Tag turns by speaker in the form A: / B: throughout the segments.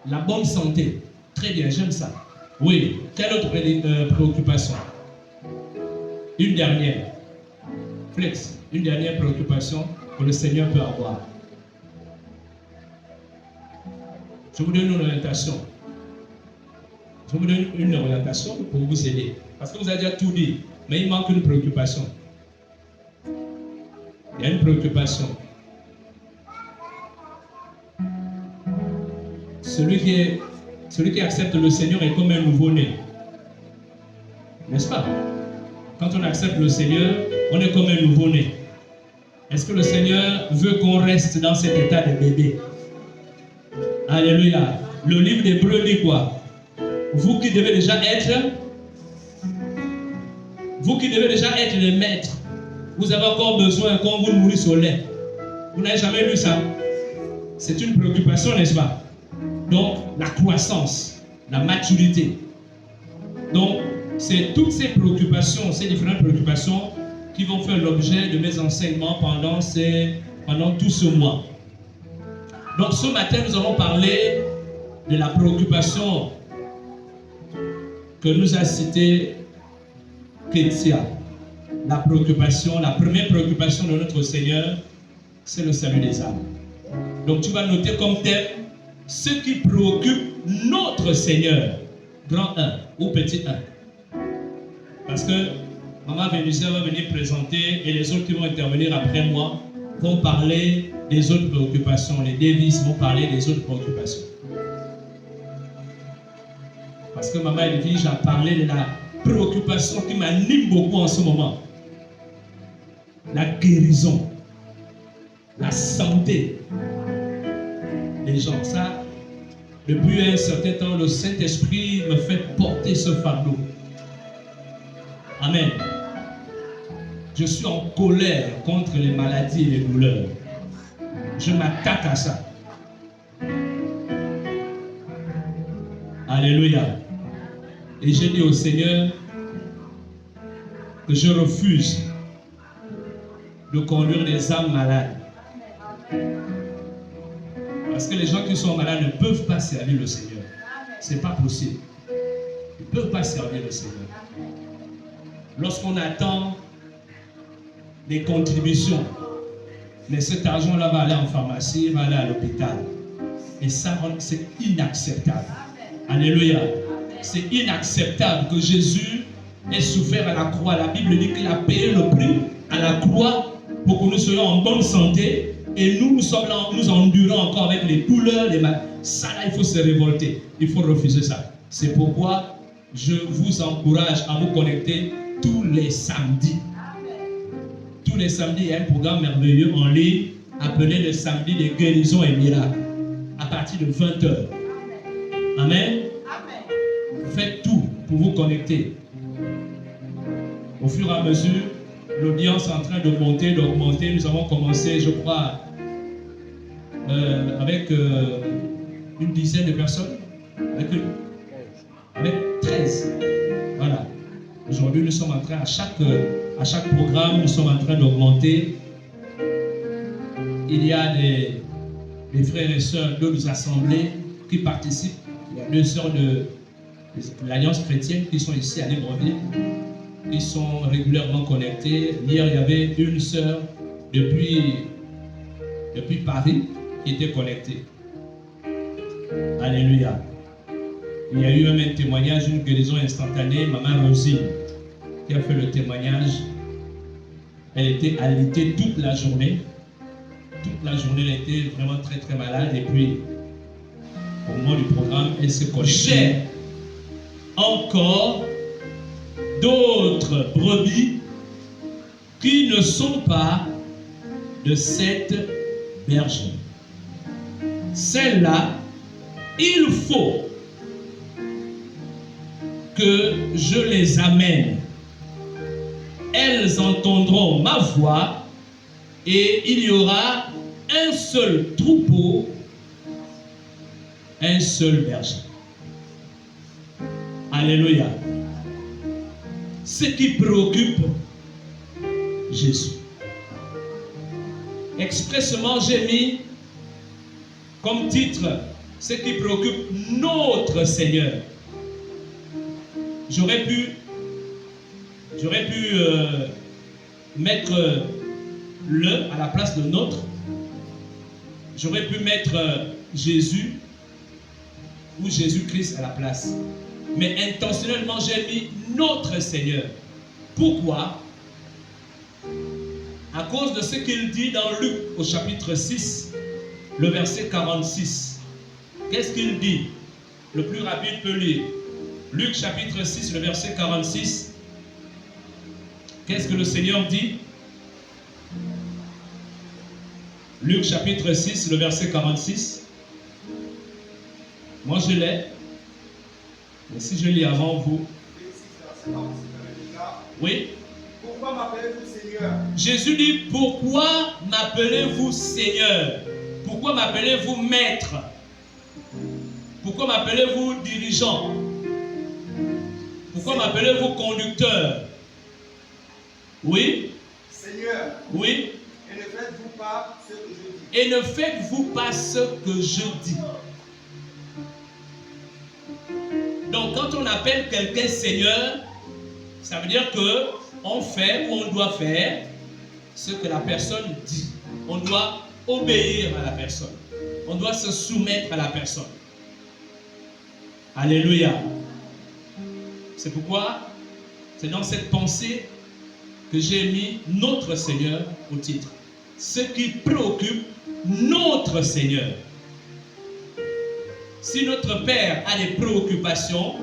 A: La bonne santé. Très bien, j'aime ça. Oui. Quelle autre préoccupation? Une dernière. Flex. Une dernière préoccupation que le Seigneur peut avoir. Je vous donne une orientation. Je vous donne une orientation pour vous aider. Parce que vous avez déjà tout dit. Mais il manque une préoccupation. Il y a une préoccupation. Celui qui accepte le Seigneur est comme un nouveau-né. N'est-ce pas? Quand on accepte le Seigneur, on est comme un nouveau-né. Est-ce que le Seigneur veut qu'on reste dans cet état de bébé? Alléluia. Le livre d'Hébreux dit quoi? Vous qui devez déjà être les maîtres, vous avez encore besoin qu'on vous nourrisse au lait. Vous n'avez jamais lu ça? C'est une préoccupation, n'est-ce pas? Donc, la croissance, la maturité. Donc, c'est toutes ces préoccupations, ces différentes préoccupations qui vont faire l'objet de mes enseignements pendant tout ce mois. Donc, ce matin, nous allons parler de la préoccupation que nous a citée Kétia. La première préoccupation de notre Seigneur, c'est le salut des âmes. Donc, tu vas noter comme thème ce qui préoccupe notre Seigneur, grand 1 ou petit 1. Parce que Maman Vénusia va venir présenter et les autres qui vont intervenir après moi vont parler des autres préoccupations. Les Davis vont parler des autres préoccupations. Parce que Maman Edwige a parlé de la préoccupation qui m'anime beaucoup en ce moment. La guérison, la santé des gens. Ça, depuis un certain temps, le Saint-Esprit me fait porter ce fardeau. Amen. Je suis en colère contre les maladies et les douleurs. Je m'attaque à ça. Alléluia. Et j'ai dit au Seigneur que je refuse de conduire des âmes malades. Parce que les gens qui sont malades ne peuvent pas servir le Seigneur. Ce n'est pas possible. Ils ne peuvent pas servir le Seigneur. Lorsqu'on attend des contributions, mais cet argent-là va aller en pharmacie, va aller à l'hôpital. Et ça, c'est inacceptable. Alléluia. C'est inacceptable que Jésus ait souffert à la croix. La Bible dit qu'il a payé le prix à la croix pour que nous soyons en bonne santé. Et nous sommes là, nous endurons encore avec les douleurs, les maladies. Ça, là, il faut se révolter. Il faut refuser ça. C'est pourquoi je vous encourage à vous connecter tous les samedis. Tous les samedis, il y a un programme merveilleux en ligne appelé le samedi des guérisons et miracles. À partir de 20h. Amen. Faites tout pour vous connecter. Au fur et à mesure, l'audience est en train de monter, d'augmenter. Nous avons commencé, je crois, avec une dizaine de personnes. Avec 13. Voilà. Aujourd'hui, nous sommes en train, à chaque programme, nous sommes en train d'augmenter. Il y a des frères et sœurs d'autres assemblées qui participent. Il y a 2 sœurs de l'Alliance chrétienne qui sont ici à Libreville, qui sont régulièrement connectées. Hier, il y avait une sœur depuis Paris qui était connectée. Alléluia. Il y a eu même un témoignage, une guérison instantanée, Maman Rosine, qui a fait le témoignage. Elle était alitée toute la journée. Toute la journée, elle était vraiment très très malade. Et puis, au moment du programme, elle s'est connectée. J'ai encore d'autres brebis qui ne sont pas de cette bergerie. Celles-là, il faut que je les amène. Elles entendront ma voix et il y aura un seul troupeau, un seul berger. Alléluia. Ce qui préoccupe Jésus. Expressement, j'ai mis comme titre ce qui préoccupe notre Seigneur. J'aurais pu mettre le à la place de notre. J'aurais pu mettre Jésus ou Jésus-Christ à la place. Mais intentionnellement, j'ai mis notre Seigneur. Pourquoi? À cause de ce qu'il dit dans Luc au chapitre 6, le verset 46. Qu'est-ce qu'il dit? Le plus rapide peut lire. Luc chapitre 6, le verset 46. Qu'est-ce que le Seigneur dit? Luc chapitre 6, le verset 46. Moi je l'ai. Mais si je lis avant vous. Oui.
B: Pourquoi m'appelez-vous Seigneur?
A: Jésus dit, pourquoi m'appelez-vous Seigneur? Pourquoi m'appelez-vous Maître? Pourquoi m'appelez-vous dirigeant? Pourquoi m'appelez-vous conducteur? Oui.
B: Seigneur.
A: Oui.
B: Et ne faites-vous pas ce que je dis?
A: Et ne faites-vous pas ce que je dis? Donc quand on appelle quelqu'un Seigneur, ça veut dire que on fait ou on doit faire ce que la personne dit. On doit obéir à la personne. On doit se soumettre à la personne. Alléluia. C'est pourquoi c'est dans cette pensée que j'ai mis notre Seigneur au titre. Ce qui préoccupe notre Seigneur. Si notre Père a des préoccupations,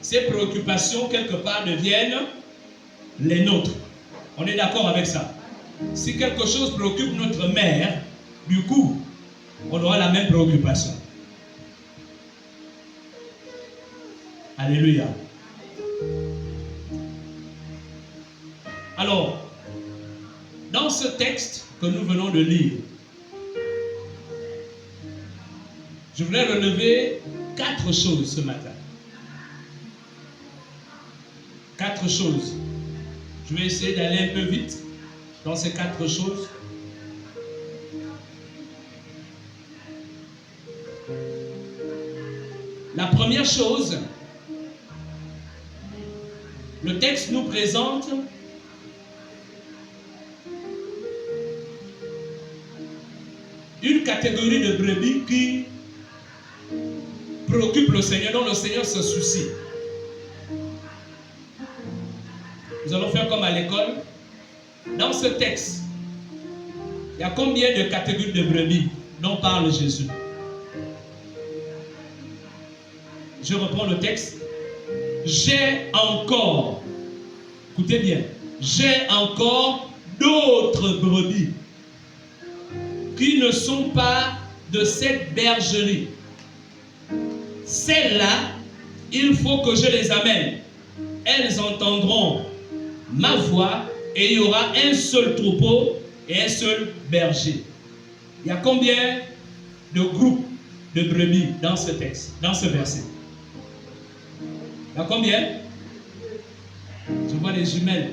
A: ces préoccupations quelque part deviennent les nôtres. On est d'accord avec ça? Si quelque chose préoccupe notre mère, du coup, on aura la même préoccupation. Alléluia. Alors, dans ce texte que nous venons de lire, je voulais relever 4 choses ce matin. 4 choses. Je vais essayer d'aller un peu vite dans ces 4 choses. La première chose, le texte nous présente une catégorie de brebis qui préoccupe le Seigneur, dont le Seigneur se soucie. Nous allons faire comme à l'école. Dans ce texte, il y a combien de catégories de brebis dont parle Jésus? Je reprends le texte. J'ai encore, écoutez bien, j'ai encore d'autres brebis qui ne sont pas de cette bergerie. Celles-là, il faut que je les amène. Elles entendront ma voix et il y aura un seul troupeau et un seul berger. Il y a combien de groupes de brebis dans ce texte, dans ce verset? Il y a combien? Je vois les jumelles.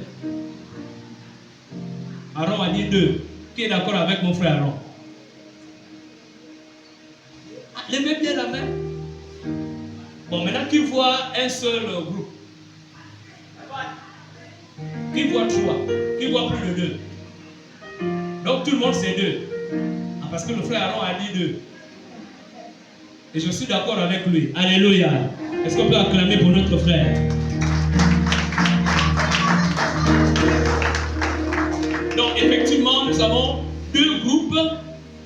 A: Aaron a dit 2. Qui est d'accord avec mon frère Aaron? Levez bien la main. Bon, maintenant, qui voit un seul groupe? Qui voit 3? Qui voit plus de 2? Donc, tout le monde, c'est 2. Ah, parce que le frère Aaron a dit 2. Et je suis d'accord avec lui. Alléluia. Est-ce qu'on peut acclamer pour notre frère? Donc, effectivement, nous avons 2 groupes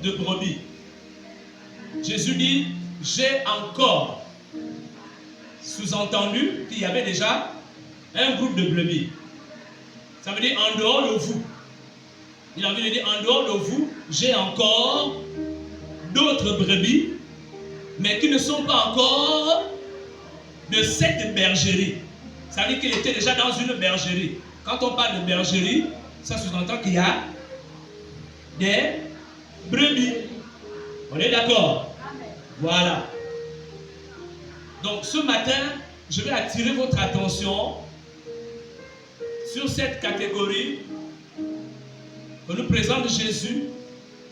A: de brebis. Jésus dit, j'ai encore. Sous-entendu qu'il y avait déjà un groupe de brebis. Ça veut dire en dehors de vous. Il a envie de dire en dehors de vous, j'ai encore d'autres brebis, mais qui ne sont pas encore de cette bergerie. Ça veut dire qu'il était déjà dans une bergerie. Quand on parle de bergerie, ça sous-entend qu'il y a des brebis. On est d'accord? Voilà. Donc ce matin, je vais attirer votre attention sur cette catégorie que nous présente Jésus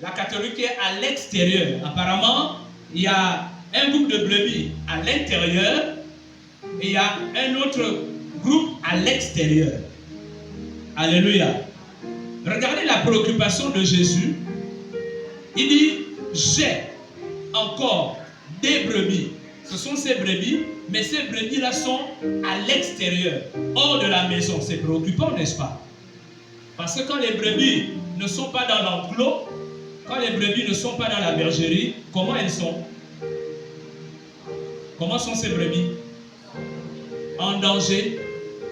A: la catégorie qui est à l'extérieur. Apparemment, il y a un groupe de brebis à l'intérieur et il y a un autre groupe à l'extérieur. Alléluia. Regardez la préoccupation de Jésus. Il dit, j'ai encore des brebis. Ce sont ces brebis, mais ces brebis-là sont à l'extérieur, hors de la maison. C'est préoccupant, n'est-ce pas? Parce que quand les brebis ne sont pas dans l'enclos, quand les brebis ne sont pas dans la bergerie, comment elles sont? Comment sont ces brebis? En danger,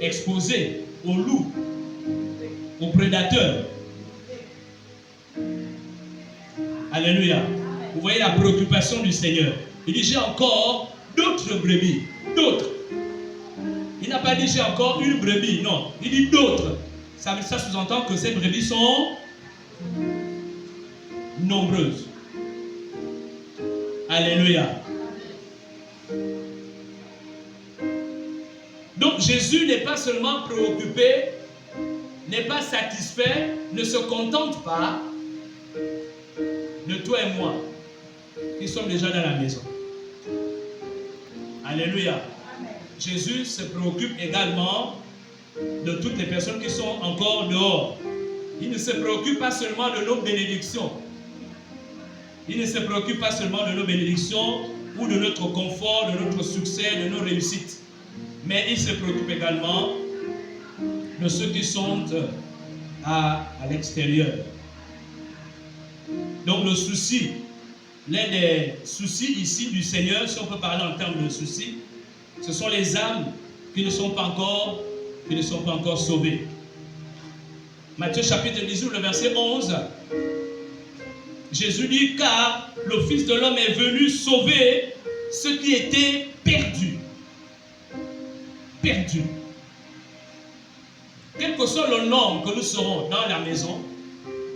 A: exposées aux loups, aux prédateurs. Alléluia. Vous voyez la préoccupation du Seigneur. Il dit, j'ai encore d'autres brebis. D'autres. Il n'a pas dit, j'ai encore une brebis. Non, il dit d'autres. Ça sous-entend que ces brebis sont nombreuses. Alléluia. Donc Jésus n'est pas seulement préoccupé, n'est pas satisfait, ne se contente pas de toi et moi, qui sommes déjà dans la maison. Alléluia. Jésus se préoccupe également de toutes les personnes qui sont encore dehors. Il ne se préoccupe pas seulement de nos bénédictions. Il ne se préoccupe pas seulement de nos bénédictions ou de notre confort, de notre succès, de nos réussites. Mais il se préoccupe également de ceux qui sont à l'extérieur. Donc le souci, l'un des soucis ici du Seigneur, si on peut parler en termes de soucis, ce sont les âmes qui ne sont pas encore sauvées. Matthieu chapitre 18, le verset 11, Jésus dit, car le Fils de l'homme est venu sauver ceux qui étaient perdus. Perdus. Quel que soit le nombre que nous serons dans la maison,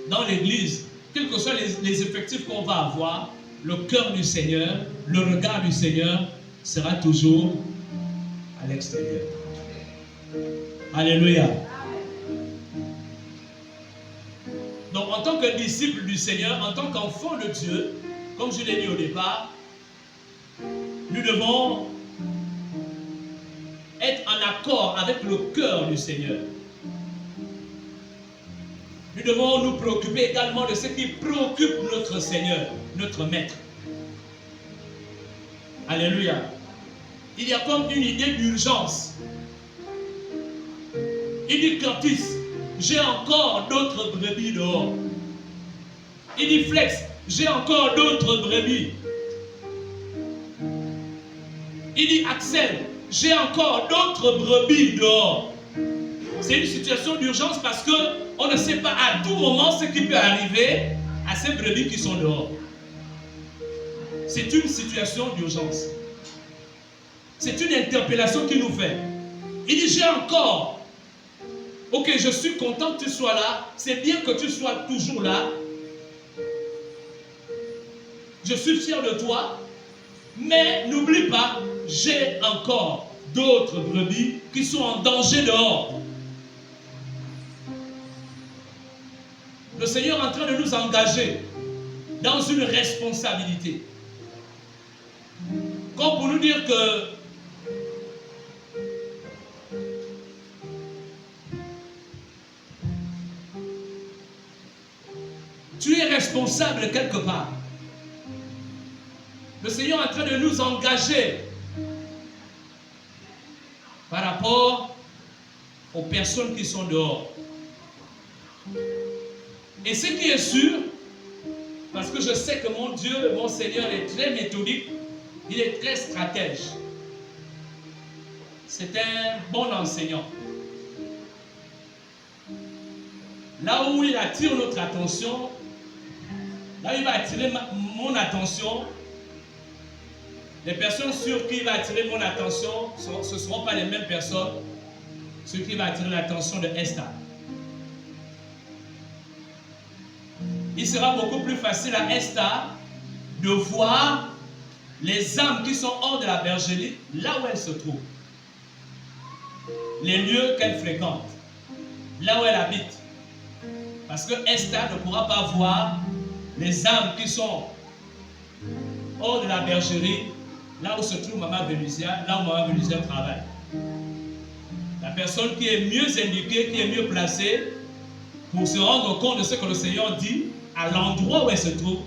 A: dans l'église, quels que soient les effectifs qu'on va avoir, le cœur du Seigneur, le regard du Seigneur sera toujours à l'extérieur. Alléluia. Donc en tant que disciple du Seigneur, en tant qu'enfant de Dieu, comme je l'ai dit au départ, nous devons être en accord avec le cœur du Seigneur. Nous devons nous préoccuper également de ce qui préoccupe notre Seigneur, notre Maître. Alléluia. Il y a comme une idée d'urgence. Il dit, Curtis, j'ai encore d'autres brebis dehors. Il dit, Flex, j'ai encore d'autres brebis. Il dit, Axel, j'ai encore d'autres brebis dehors. C'est une situation d'urgence parce qu'on ne sait pas à tout moment ce qui peut arriver à ces brebis qui sont dehors. C'est une situation d'urgence. C'est une interpellation qu'il nous fait. Il dit, j'ai encore. Ok, je suis content que tu sois là. C'est bien que tu sois toujours là. Je suis fier de toi. Mais n'oublie pas, j'ai encore d'autres brebis qui sont en danger dehors. Le Seigneur est en train de nous engager dans une responsabilité. Comme pour nous dire que tu es responsable quelque part. Le Seigneur est en train de nous engager par rapport aux personnes qui sont dehors. Et ce qui est sûr, parce que je sais que mon Dieu, mon Seigneur est très méthodique, il est très stratège. C'est un bon enseignant. Là où il attire notre attention, là où il va attirer mon attention, les personnes sur qui il va attirer mon attention, ce ne seront pas les mêmes personnes sur qui il va attirer l'attention de Esther. Il sera beaucoup plus facile à Esther de voir les âmes qui sont hors de la bergerie, là où elle se trouve. Les lieux qu'elle fréquente, là où elle habite. Parce que Esther ne pourra pas voir les âmes qui sont hors de la bergerie, là où se trouve Maman Vénusia, là où Maman Vénusia travaille. La personne qui est mieux indiquée, qui est mieux placée pour se rendre compte de ce que le Seigneur dit à l'endroit où elle se trouve,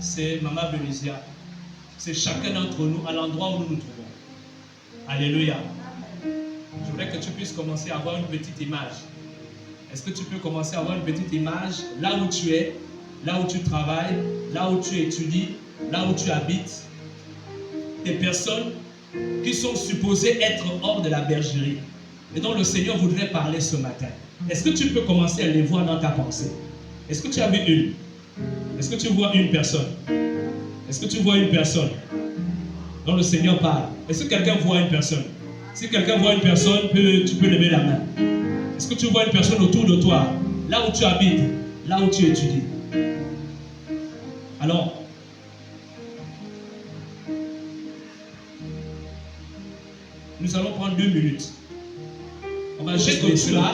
A: c'est Maman Vénusia. C'est chacun d'entre nous à l'endroit où nous nous trouvons. Alléluia. Je voudrais que tu puisses commencer à avoir une petite image. Est-ce que tu peux commencer à avoir une petite image là où tu es, là où tu travailles, là où tu étudies, là où tu habites? Des personnes qui sont supposées être hors de la bergerie et dont le Seigneur voudrait parler ce matin. Est-ce que tu peux commencer à les voir dans ta pensée? Est-ce que tu as vu une? Est-ce que tu vois une personne? Est-ce que tu vois une personne dont le Seigneur parle? Est-ce que quelqu'un voit une personne? Si quelqu'un voit une personne, tu peux lever la main. Est-ce que tu vois une personne autour de toi, là où tu habites, là où tu étudies? Alors, nous allons prendre 2 minutes. On va juste laisser en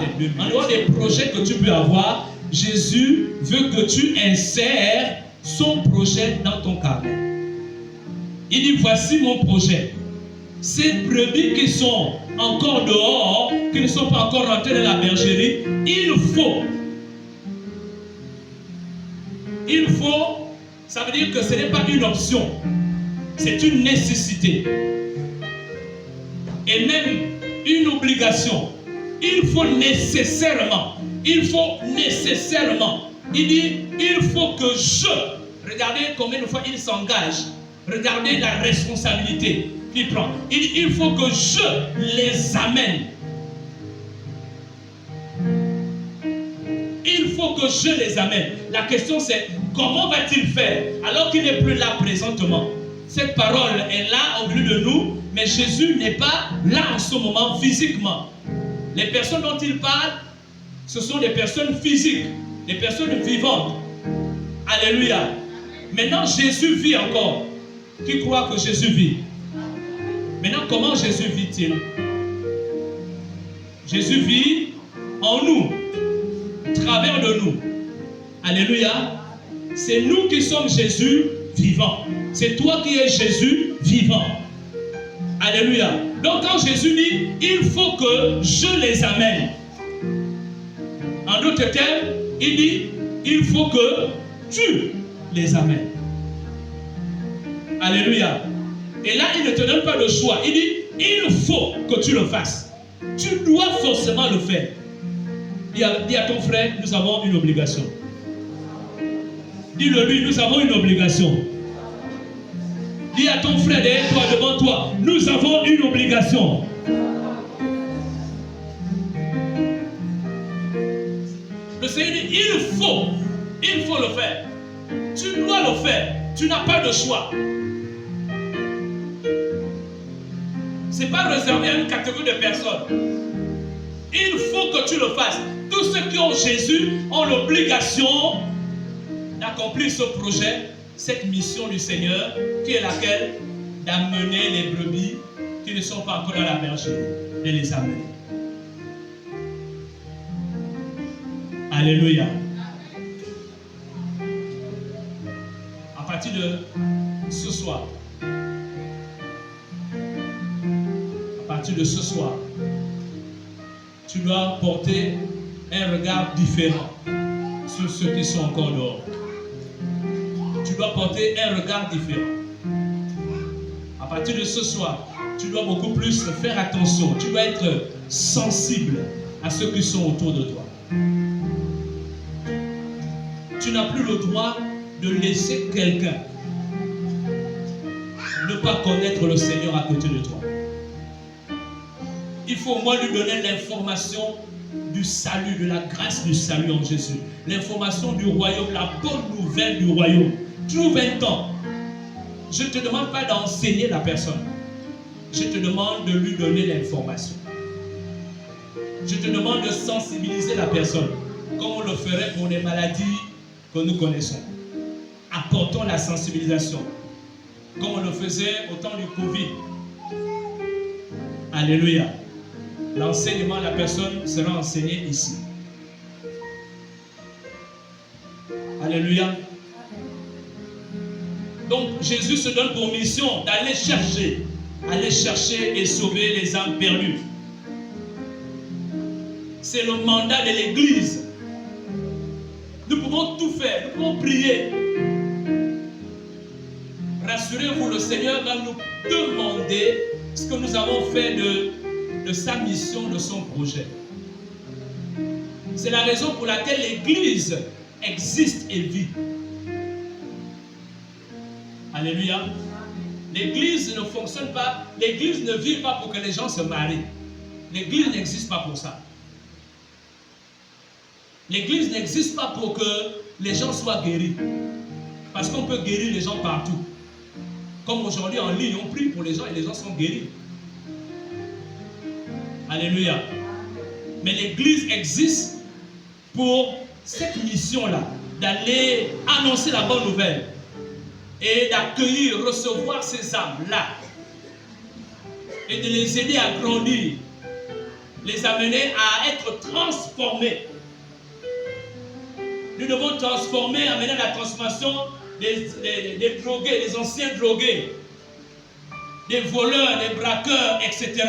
A: dehors des projets que tu peux avoir, Jésus veut que tu insères son projet dans ton carnet. Il dit, voici mon projet. Ces brebis qui sont encore dehors, qui ne sont pas encore rentrés dans la bergerie, il faut, ça veut dire que ce n'est pas une option, c'est une nécessité. Et même une obligation. Il faut nécessairement, il dit, il faut que regardez combien de fois il s'engage, regardez la responsabilité qu'il prend. Il dit, il faut que je les amène. Il faut que je les amène. La question c'est, comment va-t-il faire alors qu'il n'est plus là présentement? Cette parole est là au milieu de nous, mais Jésus n'est pas là en ce moment physiquement. Les personnes dont il parle, ce sont des personnes physiques, des personnes vivantes. Alléluia. Maintenant, Jésus vit encore. Qui croit que Jésus vit? Maintenant, comment Jésus vit-il? Jésus vit en nous, au travers de nous. Alléluia. C'est nous qui sommes Jésus vivant. C'est toi qui es Jésus vivant. Alléluia. Donc quand Jésus dit, il faut que je les amène. En d'autres termes, il dit, il faut que tu les amènes. Alléluia. Et là, il ne te donne pas le choix. Il dit, il faut que tu le fasses. Tu dois forcément le faire. Dis à ton frère, nous avons une obligation. Dis-le lui, nous avons une obligation. Dis à ton frère derrière toi, devant toi, nous avons une obligation. Le Seigneur dit, il faut le faire. Tu dois le faire. Tu n'as pas de choix. Ce n'est pas réservé à une catégorie de personnes. Il faut que tu le fasses. Tous ceux qui ont Jésus ont l'obligation d'accomplir ce projet, cette mission du Seigneur, qui est laquelle? D'amener les brebis qui ne sont pas encore dans la bergerie, de les amener. Alléluia. À partir de ce soir, tu dois porter un regard différent sur ceux qui sont encore dehors. Tu dois porter un regard différent. À partir de ce soir, tu dois beaucoup plus faire attention. Tu dois être sensible à ceux qui sont autour de toi. Tu n'as plus le droit de laisser quelqu'un ne pas connaître le Seigneur à côté de toi. Il faut au moins lui donner l'information du salut, de la grâce du salut en Jésus. L'information du royaume, la bonne nouvelle du royaume. Trouve un temps. Je ne te demande pas d'enseigner la personne. Je te demande de lui donner l'information. Je te demande de sensibiliser la personne, comme on le ferait pour les maladies que nous connaissons. Apportons la sensibilisation, comme on le faisait au temps du Covid. Alléluia. L'enseignement, la personne sera enseignée ici. Alléluia. Donc Jésus se donne pour mission d'aller chercher et sauver les âmes perdues. C'est le mandat de l'Église. Nous pouvons tout faire, nous pouvons prier. Rassurez-vous, le Seigneur va nous demander ce que nous avons fait de sa mission, de son projet. C'est la raison pour laquelle l'Église existe et vit. Alléluia. L'Église ne fonctionne pas, l'Église ne vit pas pour que les gens se marient. L'Église n'existe pas pour ça. L'Église n'existe pas pour que les gens soient guéris. Parce qu'on peut guérir les gens partout. Comme aujourd'hui en ligne, on prie pour les gens et les gens sont guéris. Alléluia. Mais l'Église existe pour cette mission-là, d'aller annoncer la bonne nouvelle et d'accueillir, recevoir ces âmes-là et de les aider à grandir, les amener à être transformés. Nous devons transformer, amener la transformation des drogués, des anciens drogués, des voleurs, des braqueurs, etc.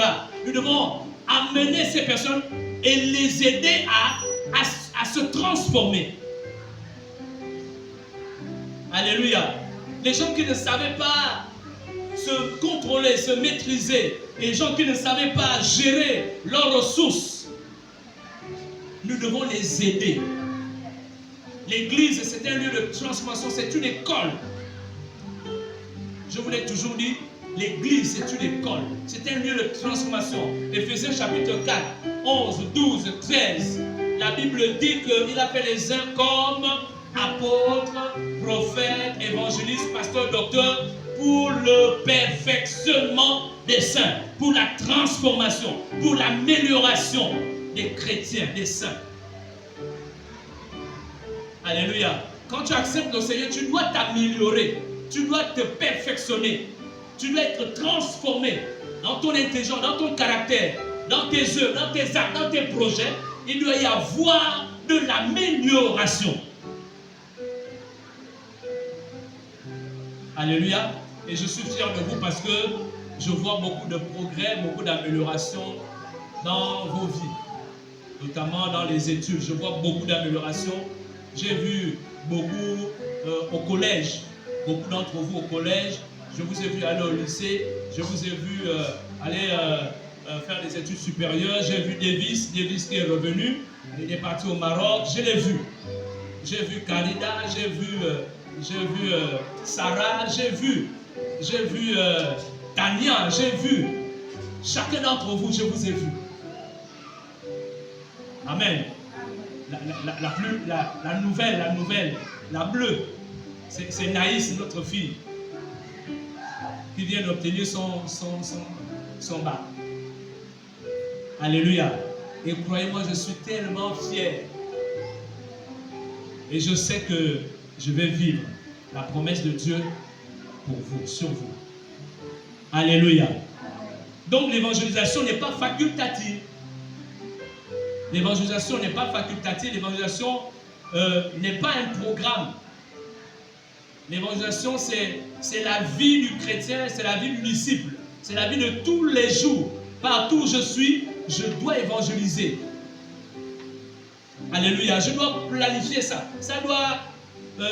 A: Nous devons amener ces personnes et les aider à se transformer. Alléluia. Les gens qui ne savaient pas se contrôler, se maîtriser, les gens qui ne savaient pas gérer leurs ressources, nous devons les aider. L'église, c'est un lieu de transformation, c'est une école. Je vous l'ai toujours dit, l'église, c'est une école. C'est un lieu de transformation. Éphésiens chapitre 4, 11, 12, 13. La Bible dit qu'il a fait les uns comme apôtres, prophètes, évangélistes, pasteurs, docteurs, pour le perfectionnement des saints, pour la transformation, pour l'amélioration des chrétiens, des saints. Alléluia. Quand tu acceptes le Seigneur, tu dois t'améliorer, tu dois te perfectionner, tu dois être transformé dans ton intelligence, dans ton caractère, dans tes œuvres, dans tes actes, dans tes projets. Il doit y avoir de l'amélioration. Alléluia. Et je suis fier de vous parce que je vois beaucoup de progrès, beaucoup d'amélioration dans vos vies, notamment dans les études. Je vois beaucoup d'amélioration. J'ai vu beaucoup au collège, beaucoup d'entre vous au collège. Je vous ai vu aller au lycée, je vous ai vu aller faire des études supérieures. J'ai vu Davis qui est revenu, il est parti au Maroc, je l'ai vu. J'ai vu Karida, j'ai vu Sarah, j'ai vu Tania, j'ai vu. Chacun d'entre vous, je vous ai vu. Amen. La nouvelle, la bleue, c'est Naïs, notre fille, qui vient d'obtenir son bac. Alléluia. Et croyez-moi, je suis tellement fier. Et je sais que je vais vivre la promesse de Dieu pour vous, sur vous. Alléluia. Donc l'évangélisation n'est pas facultative. L'évangélisation n'est pas facultative, l'évangélisation n'est pas un programme. L'évangélisation, c'est la vie du chrétien, c'est la vie du disciple, c'est la vie de tous les jours. Partout où je suis, je dois évangéliser. Alléluia, je dois planifier ça. Ça doit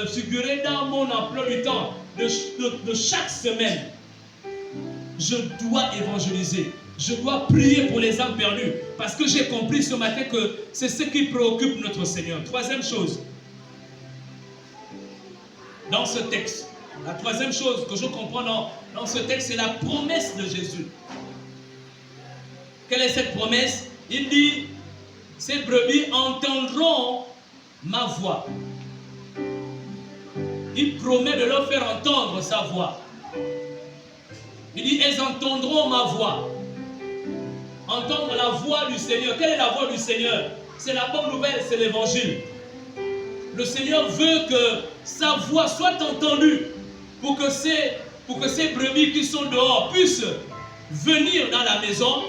A: figurer dans mon emploi du temps de chaque semaine. Je dois évangéliser. Je dois prier pour les âmes perdues. Parce que j'ai compris ce matin que c'est ce qui préoccupe notre Seigneur. Troisième chose. Dans ce texte. La troisième chose que je comprends dans ce texte, c'est la promesse de Jésus. Quelle est cette promesse? Il dit, ces brebis entendront ma voix. Il promet de leur faire entendre sa voix. Il dit, elles entendront ma voix. Entendre la voix du Seigneur. Quelle est la voix du Seigneur? C'est la bonne nouvelle, c'est l'évangile. Le Seigneur veut que sa voix soit entendue pour que ces brebis qui sont dehors puissent venir dans la maison.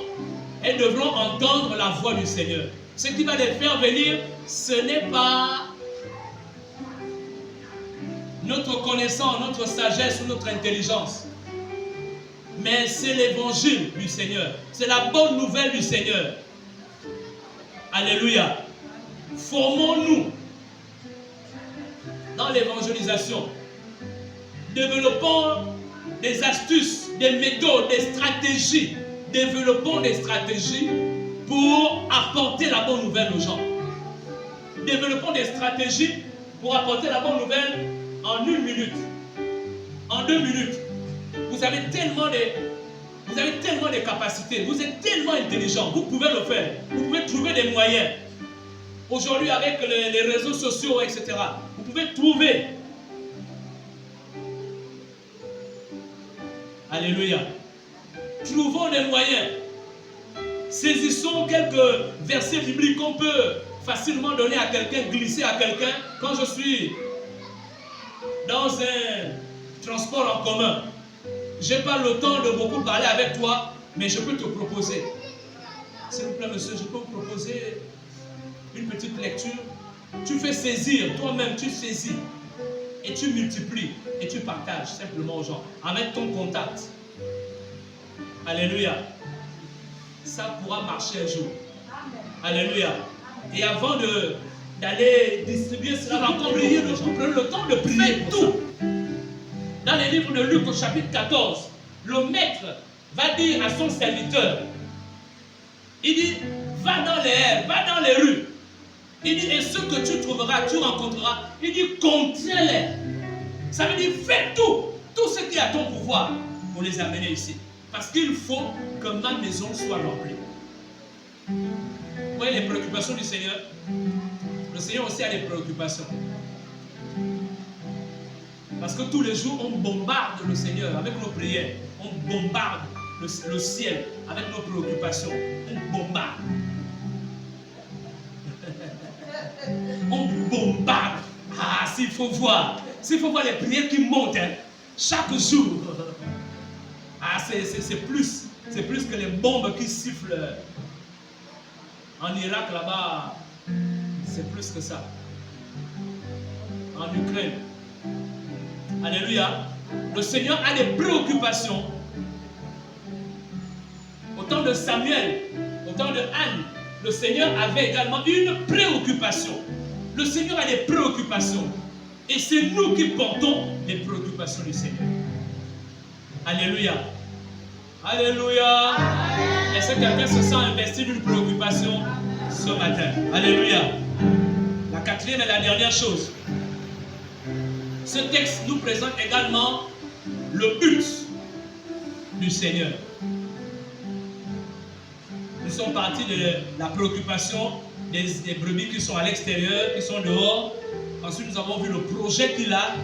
A: Elles devront entendre la voix du Seigneur. Ce qui va les faire venir, ce n'est pas notre connaissance, notre sagesse ou notre intelligence. Mais c'est l'évangile du Seigneur. C'est la bonne nouvelle du Seigneur. Alléluia. Formons-nous dans l'évangélisation. Développons des astuces, des méthodes, des stratégies. Développons des stratégies pour apporter la bonne nouvelle aux gens. Développons des stratégies pour apporter la bonne nouvelle en 1 minute, en 2 minutes. Vous avez tellement de capacités, vous êtes tellement intelligent, vous pouvez le faire. Vous pouvez trouver des moyens. Aujourd'hui, avec les réseaux sociaux, etc., vous pouvez trouver. Alléluia. Trouvons des moyens. Saisissons quelques versets bibliques qu'on peut facilement donner à quelqu'un, glisser à quelqu'un. Quand je suis dans un transport en commun, je n'ai pas le temps de beaucoup parler avec toi, mais je peux te proposer. S'il vous plaît, monsieur, je peux vous proposer une petite lecture. Tu fais saisir, toi-même, tu saisis. Et tu multiplies, et tu partages simplement aux gens, avec ton contact. Alléluia. Ça pourra marcher un jour. Alléluia. Et avant d'aller distribuer cela, encore prier les gens. Prenez le temps de prier tout. Dans les livres de Luc au chapitre 14, le maître va dire à son serviteur, il dit, va dans les airs, va dans les rues. Il dit, et ce que tu trouveras, tu rencontreras. Il dit, contiens-les. Ça veut dire, fais tout ce qui est à ton pouvoir pour les amener ici. Parce qu'il faut que ma maison soit remplie. Vous voyez les préoccupations du Seigneur? Le Seigneur aussi a des préoccupations. Parce que tous les jours, on bombarde le Seigneur avec nos prières. On bombarde le ciel avec nos préoccupations. On bombarde. On bombarde. Ah, s'il faut voir les prières qui montent, hein, chaque jour. Ah, c'est plus que les bombes qui sifflent en Irak là-bas. C'est plus que ça. En Ukraine. Alléluia. Le Seigneur a des préoccupations. Au temps de Samuel, au temps de Anne, le Seigneur avait également une préoccupation. Le Seigneur a des préoccupations. Et c'est nous qui portons les préoccupations du Seigneur. Alléluia. Alléluia. Est-ce que quelqu'un se sent investi d'une préoccupation ce matin? Alléluia. La quatrième et la dernière chose. Ce texte nous présente également le but du Seigneur. Nous sommes partis de la préoccupation des brebis qui sont à l'extérieur, qui sont dehors. Ensuite, nous avons vu le projet qu'il a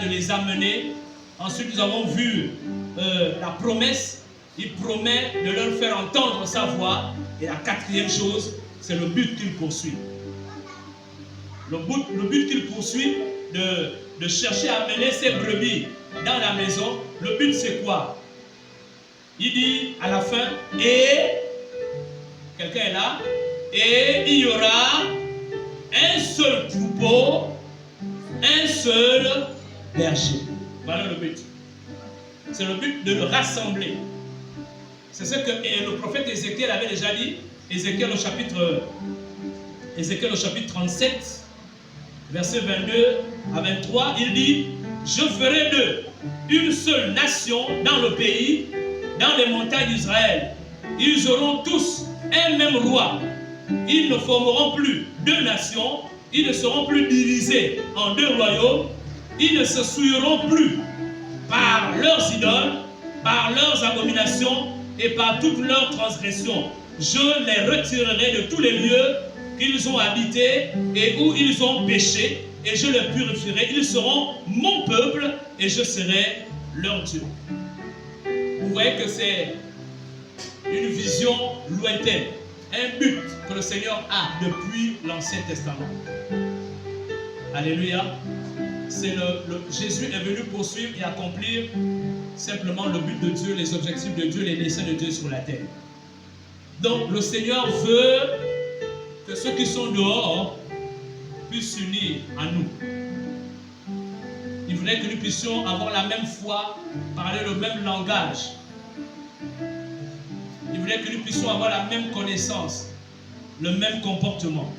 A: de les amener. Ensuite, nous avons vu la promesse. Il promet de leur faire entendre sa voix. Et la quatrième chose, c'est le but qu'il poursuit. Le but qu'il poursuit de chercher à amener ses brebis dans la maison. Le but, c'est quoi? Il dit à la fin, et quelqu'un est là, et il y aura un seul troupeau, un seul berger. Voilà le but. C'est le but de le rassembler. C'est ce que le prophète Ézéchiel avait déjà dit. Ézéchiel au chapitre 37, versets 22 à 23, il dit, je ferai d'eux une seule nation dans le pays, dans les montagnes d'Israël. Ils auront tous un même roi. Ils ne formeront plus deux nations. Ils ne seront plus divisés en deux royaumes. Ils ne se souilleront plus par leurs idoles, par leurs abominations et par toutes leurs transgressions. Je les retirerai de tous les lieux qu'ils ont habités et où ils ont péché, et je les purifierai. Ils seront mon peuple et je serai leur Dieu. Vous voyez que c'est une vision lointaine, un but que le Seigneur a depuis l'Ancien Testament. Alléluia. Jésus est venu poursuivre et accomplir simplement le but de Dieu, les objectifs de Dieu, les desseins de Dieu sur la terre. Donc le Seigneur veut que ceux qui sont dehors puissent s'unir à nous. Il voudrait que nous puissions avoir la même foi, parler le même langage. Il voudrait que nous puissions avoir la même connaissance, le même comportement.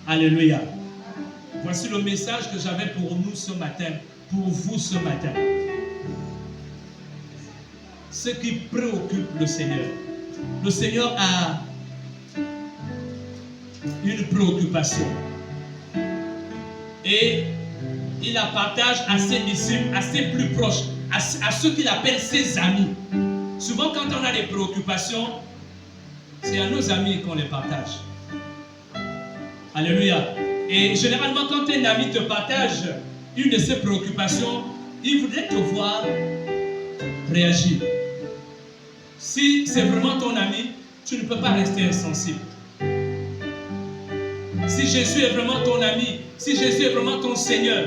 A: Alléluia. Voici le message que j'avais pour nous ce matin, pour vous ce matin. Ce qui préoccupe le Seigneur. Le Seigneur a une préoccupation. Et il la partage à ses disciples, à ses plus proches, à ceux qu'il appelle ses amis. Souvent quand on a des préoccupations, c'est à nos amis qu'on les partage. Alléluia. Et généralement quand un ami te partage une de ses préoccupations, il voudrait te voir réagir. Si c'est vraiment ton ami, tu ne peux pas rester insensible. Si Jésus est vraiment ton ami, si Jésus est vraiment ton Seigneur,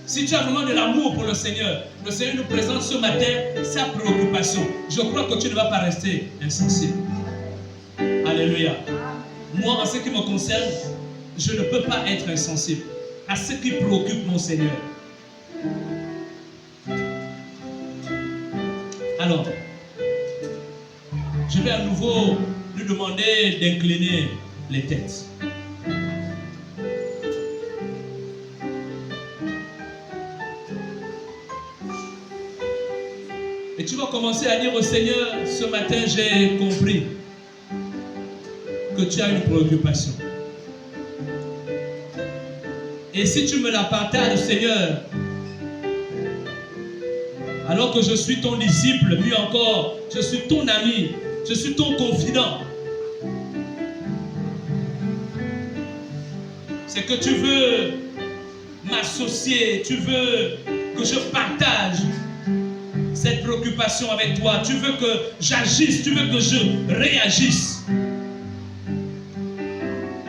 A: si tu as vraiment de l'amour pour le Seigneur nous présente ce matin sa préoccupation. Je crois que tu ne vas pas rester insensible. Alléluia. Moi, en ce qui me concerne, je ne peux pas être insensible à ce qui préoccupe mon Seigneur. Alors, je vais à nouveau lui demander d'incliner les têtes. Et tu vas commencer à dire au Seigneur, ce matin j'ai compris que tu as une préoccupation. Et si tu me la partages, Seigneur, alors que je suis ton disciple, mieux encore, je suis ton ami, je suis ton confident, c'est que tu veux m'associer, tu veux que je partage cette préoccupation avec toi, tu veux que j'agisse, tu veux que je réagisse,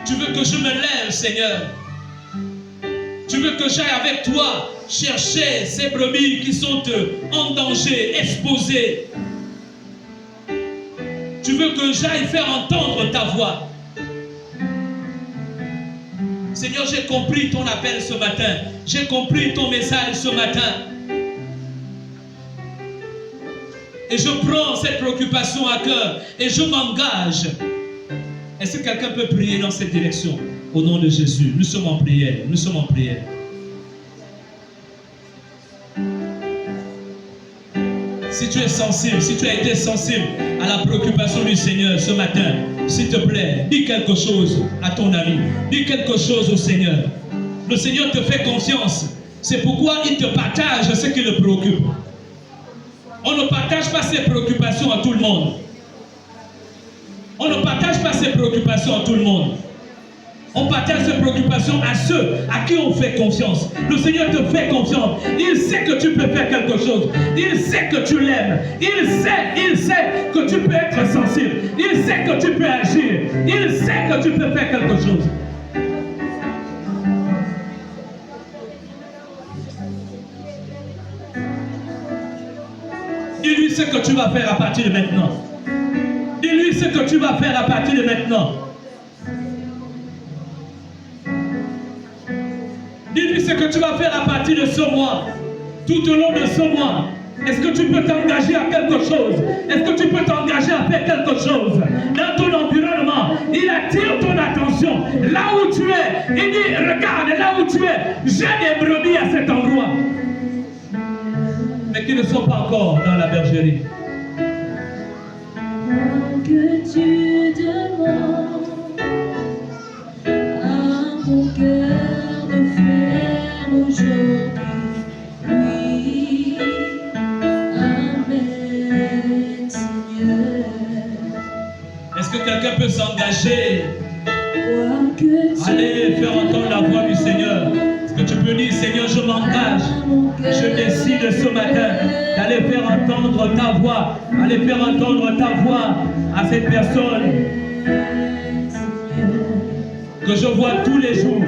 A: tu veux que je me lève, Seigneur, tu veux que j'aille avec toi chercher ces brebis qui sont en danger, exposées. Tu veux que j'aille faire entendre ta voix. Seigneur, j'ai compris ton appel ce matin. J'ai compris ton message ce matin. Et je prends cette préoccupation à cœur et je m'engage. Est-ce que quelqu'un peut prier dans cette direction? Au nom de Jésus, nous sommes en prière. Nous sommes en prière. Si tu es sensible, si tu as été sensible à la préoccupation du Seigneur ce matin, s'il te plaît, dis quelque chose à ton ami. Dis quelque chose au Seigneur. Le Seigneur te fait confiance. C'est pourquoi il te partage ce qui le préoccupe. On ne partage pas ses préoccupations à tout le monde. On ne partage pas ses préoccupations à tout le monde. On partage ses préoccupations à ceux à qui on fait confiance. Le Seigneur te fait confiance. Il sait que tu peux faire quelque chose. Il sait que tu l'aimes. Il sait que tu peux être sensible. Il sait que tu peux agir. Il sait que tu peux faire quelque chose. Dis-lui ce que tu vas faire à partir de maintenant. Dis-lui ce que tu vas faire à partir de maintenant. Dis-lui ce que tu vas faire à partir de ce mois. Tout au long de ce mois. Est-ce que tu peux t'engager à quelque chose? Est-ce que tu peux t'engager à faire quelque chose? Dans ton environnement, il attire ton attention. Là où tu es, il dit, regarde, là où tu es, j'ai des brebis à cet endroit. Mais qui ne sont pas encore dans la bergerie.
C: Que tu demandes à mon cœur de faire aujourd'hui. Oui, Amen, Seigneur.
A: Est-ce que quelqu'un peut s'engager? Allez faire entendre la voix du Seigneur. Est-ce que tu peux dire, Seigneur, je m'engage. Je décide ce matin d'aller faire entendre ta voix. Aller faire entendre ta voix à cette personne que je vois tous les jours.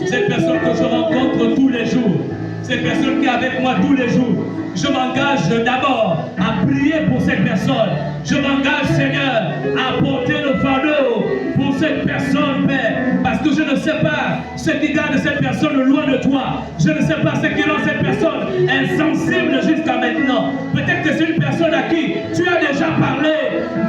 A: Cette personne que je rencontre tous les jours. Cette personne qui est avec moi tous les jours. Je m'engage d'abord à prier pour cette personne. Je m'engage, Seigneur, à porter le fardeau pour cette personne, Père. Parce que je ne sais pas ce qui garde cette personne loin de toi. Je ne sais pas ce qui rend cette personne insensible jusqu'à maintenant. Peut-être que c'est une personne à qui tu as déjà parlé,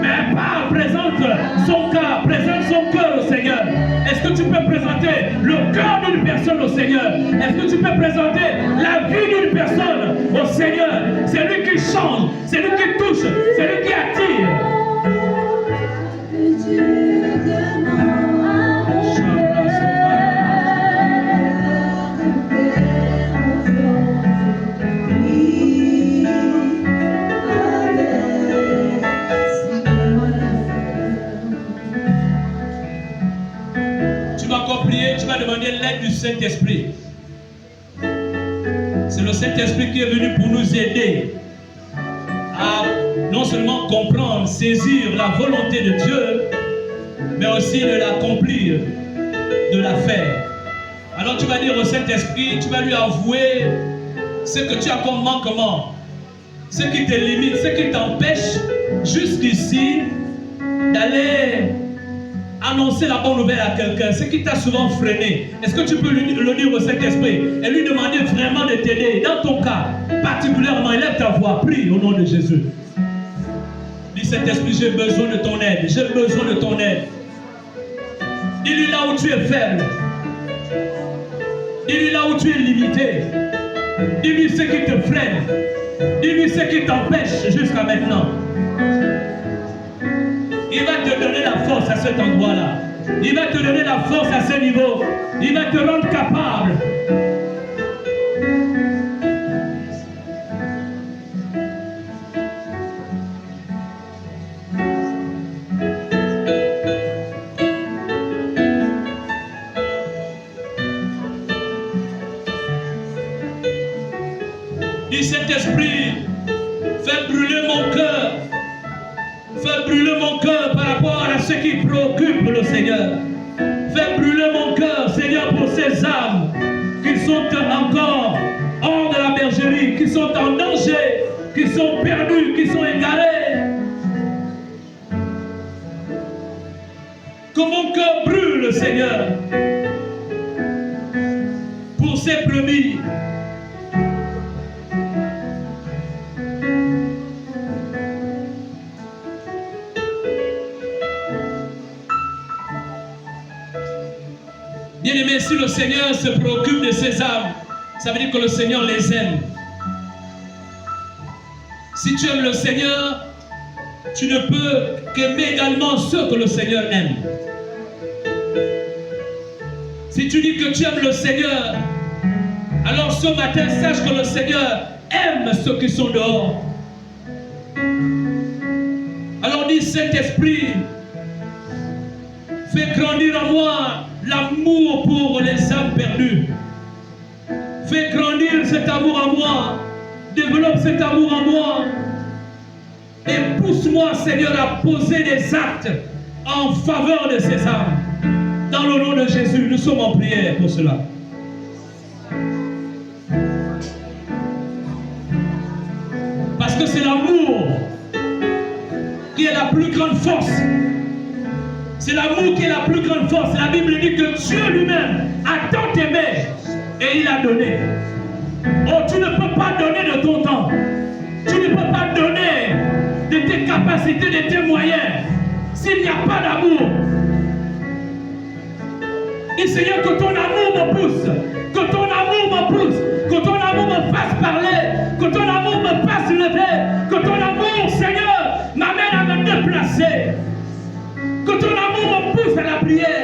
A: mais parle, présente son cas, présente son cœur au Seigneur. Est-ce que tu peux présenter le cœur d'une personne au Seigneur? Est-ce que tu peux présenter la vie d'une personne au Seigneur? C'est lui qui change, c'est lui qui touche, c'est lui qui attire.
C: Que Dieu demande au cœur de faire aujourd'hui avec
A: Tu vas encore prier, tu vas demander l'aide du Saint-Esprit. C'est le Saint-Esprit qui est venu pour nous aider à non seulement comprendre, saisir la volonté de Dieu, mais aussi de l'accomplir, de la faire. Alors tu vas dire au Saint-Esprit, tu vas lui avouer ce que tu as comme manquement, ce qui te limite, ce qui t'empêche jusqu'ici d'aller annoncer la bonne nouvelle à quelqu'un, ce qui t'a souvent freiné. Est-ce que tu peux le dire au Saint-Esprit et lui demander vraiment de t'aider? Dans ton cas, particulièrement, élève ta voix, prie au nom de Jésus. Dis Saint-Esprit, j'ai besoin de ton aide, j'ai besoin de ton aide. Dis-lui là où tu es faible. Dis-lui là où tu es limité. Dis-lui ce qui te freine. Dis-lui ce qui t'empêche jusqu'à maintenant. Il va te donner la force à cet endroit-là. Il va te donner la force à ce niveau. Il va te rendre capable. Dis Saint-Esprit, fais brûler mon cœur. Fais brûler mon cœur par rapport à ce qui préoccupe le Seigneur. Fais brûler mon cœur, Seigneur, pour ces âmes qui sont encore hors de la bergerie, qui sont en danger, qui sont perdues, qui sont égarées. Que mon cœur brûle, Seigneur, pour ces brebis. Bien-aimé, si le Seigneur se préoccupe de ces âmes, ça veut dire que le Seigneur les aime. Si tu aimes le Seigneur, tu ne peux qu'aimer également ceux que le Seigneur aime. Si tu dis que tu aimes le Seigneur, alors ce matin, sache que le Seigneur aime ceux qui sont dehors. Alors dis, Saint-Esprit, fais grandir en moi l'amour pour les âmes perdues. Fais grandir cet amour en moi. Développe cet amour en moi. Et pousse-moi, Seigneur, à poser des actes en faveur de ces âmes. Dans le nom de Jésus, nous sommes en prière pour cela. Parce que c'est l'amour qui est la plus grande force. C'est l'amour qui est la plus grande force. La Bible dit que Dieu lui-même a tant aimé et il a donné. Oh, tu ne peux pas donner de ton temps. Tu ne peux pas donner de tes capacités, de tes moyens, s'il n'y a pas d'amour. Et Seigneur, que ton amour me pousse, que ton amour me pousse, que ton amour me fasse parler, que ton amour me fasse lever, que ton amour, Seigneur, m'amène à me déplacer. Que ton amour me pousse à la prière.